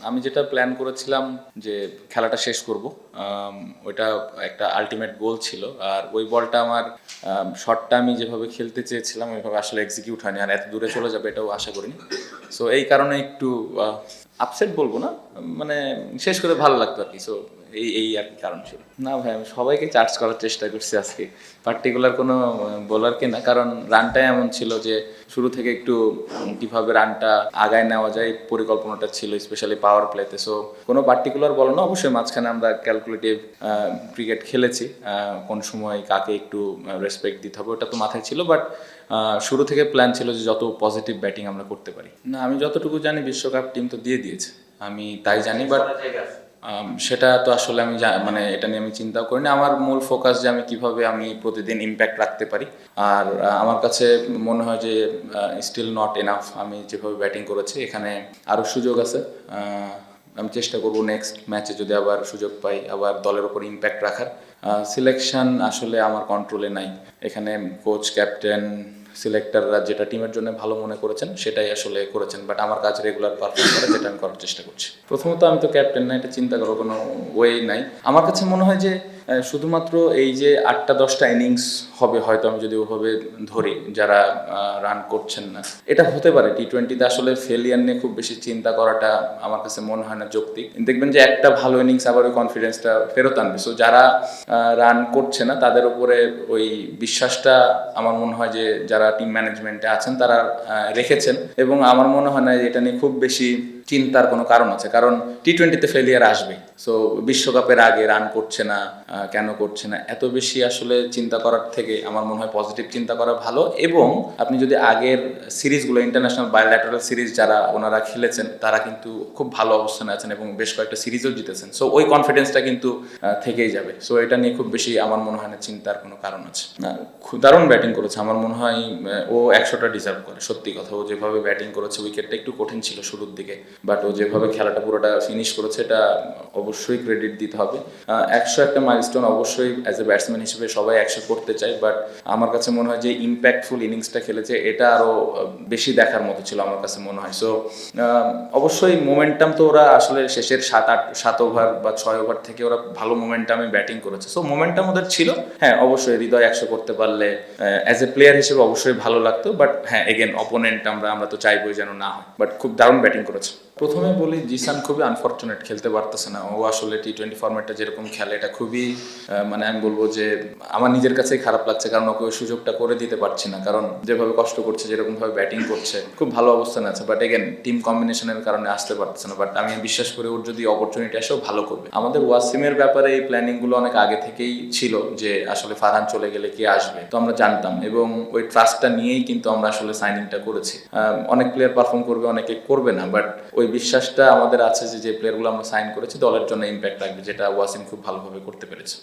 আমি যেটা প্ল্যান করেছিলাম যে খেলাটা শেষ করব, ওইটা একটা আলটিমেট গোল ছিল। আর ওই বলটা আমার শটটা আমি যেভাবে খেলতে চেয়েছিলাম ওইভাবে আসলে এক্সিকিউট হয়নি, আর এত দূরে চলে যাবে এটাও আশা করিনি। সো এই কারণে একটু আপসেট বলবো না, মানে শেষ করে ভালো লাগতো আর কি। সো এই আর কি কারণ ছিল। না ভাই, আমি সবাইকে চার্জ করার চেষ্টা করছি আজকে, পার্টিকুলার কোনো বোলারকে না, কারণ রানটাই এমন ছিল যে শুরু থেকে একটু কিভাবে রানটা আগায় নেওয়া যায় পরিকল্পনাটা ছিল, স্পেশালি পাওয়ার প্লেতে। সো কোনো পার্টিকুলার বলো না, অবশ্যই মাঝখানে আমরা ক্যালকুলেটিভ ক্রিকেট খেলেছি, কোন সময় কাকে একটু রেসপেক্ট দিতে হবে ওটা তো মাথায় ছিল, বাট শুরু থেকে প্ল্যান ছিল যে যত পজিটিভ ব্যাটিং আমরা করতে পারি। না, আমি যতটুকু জানি বিশ্বকাপ টিম তো দিয়ে দিয়েছে, আমি তাই জানি, বাট সেটা তো আসলে আমি মানে এটা নিয়ে আমি চিন্তাও করি না। আমার মূল ফোকাস যে আমি কিভাবে আমি প্রতিদিন ইম্প্যাক্ট রাখতে পারি। আর আমার কাছে মনে হয় যে স্টিল নট এনাফ, আমি যেভাবে ব্যাটিং করেছি এখানে আরও সুযোগ আছে। আমি চেষ্টা করব নেক্সট ম্যাচে যদি আবার সুযোগ পাই আবার দলের ওপর ইম্প্যাক্ট রাখার। সিলেকশন আসলে আমার কন্ট্রোলে নাই, এখানে কোচ, ক্যাপ্টেন, সিলেক্টররা যেটা টিমের জন্য ভালো মনে করেছেন সেটাই আসলে করেছেন, বাট আমার কাজ রেগুলার পারফর্ম করে যেটা আমি করার চেষ্টা করছি। প্রথমত আমি তো ক্যাপ্টেন না, এটা চিন্তা করার কোনো ওয়ে নাই। আমার কাছে মনে হয় যে শুধুমাত্র এই যে 8-10টা ইনিংস হবে হয়তো, আমি যদি ওভাবে ধরি যারা রান করছেন না, এটা হতে পারে। টি-20তে আসলে ফেলিয়ার নিয়ে খুব বেশি চিন্তা করাটা আমার কাছে মনে হয় না যৌক্তিক। দেখবেন যে একটা ভালো ইনিংস আবার ওই কনফিডেন্সটা ফেরত আনবে। সো যারা রান করছে না তাদের উপরে ওই বিশ্বাসটা আমার মনে হয় যে যারা টিম ম্যানেজমেন্টে আছেন তারা রেখেছেন, এবং আমার মনে হয় না এটা নিয়ে খুব বেশি চিন্তার কোনো কারণ আছে, কারণ টি-20তে ফেলিয়ার আসবে। সো বিশ্বকাপের আগে রান করছে না, কেন করছে না, এত বেশি আসলে চিন্তা করার থেকে আমার মনে হয় পজিটিভ চিন্তা করা ভালো। এবং আপনি যদি আগের সিরিজগুলো, ইন্টারন্যাশনাল বায়োল্যাটারাল সিরিজ যারা ওনারা খেলেছেন তারা কিন্তু খুব ভালো অবস্থানে আছেন এবং বেশ কয়েকটা সিরিজও জিতেছেন। সো ওই কনফিডেন্সটা কিন্তু থেকেই যাবে। সো এটা নিয়ে খুব বেশি আমার মনে হয় না চিন্তার কোনো কারণ আছে। দারুণ ব্যাটিং করেছে, আমার মনে হয় ও 100টা ডিজার্ভ করে। সত্যি কথা, ও যেভাবে ব্যাটিং করেছে, উইকেটটা একটু কঠিন ছিল শুরুর দিকে, বাট ও যেভাবে খেলাটা পুরোটা ফিনিশ করেছে এটা অবশ্যই ক্রেডিট দিতে হবে। 100 একটা মাইলস্টোন অবশ্যই অ্যাজ এ ব্যাটসম্যান হিসেবে সবাই 100 করতে চায়, বাট আমার কাছে মনে হয় যে ইম্প্যাক্টফুল ইনিংসটা খেলেছে এটা আরও বেশি দেখার মতো ছিল আমার কাছে মনে হয়। সো অবশ্যই মোমেন্টাম তো ওরা আসলে শেষের 7 ওভার বা 6 ওভার থেকে ওরা ভালো মোমেন্টামে ব্যাটিং করেছে। সো মোমেন্টাম ওদের ছিল। হ্যাঁ, অবশ্যই হৃদয় 100 করতে পারলে অ্যাজ এ প্লেয়ার হিসেবে অবশ্যই ভালো লাগতো, বাট হ্যাঁ, এগেন অপোনেন্ট আমরা তো চাইবই যেন না হয়, বাট খুব দারুণ ব্যাটিং করেছে। প্রথমে বলি, জিসান খুবই আনফর্চুনেট, খেলতে পারতেছে না। ও আসলে টি-20 ফরম্যাটটা যেরকম খেলে এটা খুবই মানে আমি বলবো যে আমার নিজের কাছেই খারাপ লাগছে, কারণ ওকে ওই সুযোগটা করে দিতে পারছি না, কারণ যেভাবে কষ্ট করছে, যেরকমভাবে ব্যাটিং করছে খুব ভালো অবস্থানে আছে, বাট এগেন টিম কম্বিনেশনের কারণে আসতে পারতেছে না। বাট আমি বিশ্বাস করি ওর যদি অপরচুনিটি আসেও ভালো করবে। আমাদের ওয়াসিমের ব্যাপারে এই প্ল্যানিংগুলো অনেক আগে থেকেই ছিল যে আসলে ফারহান চলে গেলে কে আসবে, তো আমরা জানতাম, এবং ওই ট্রাস্টটা নিয়েই কিন্তু আমরা আসলে সাইনিংটা করেছি। অনেক প্লেয়ার পারফর্ম করবে, অনেকে করবে না, বাট ওই বিশ্বাসটা আমাদের আছে যে প্লেয়ারগুলো আমরা সাইন করেছি দলের জন্য ইম্প্যাক্ট রাখবে, যেটা ওয়াসিম খুব ভালোভাবে করতে পেরেছে।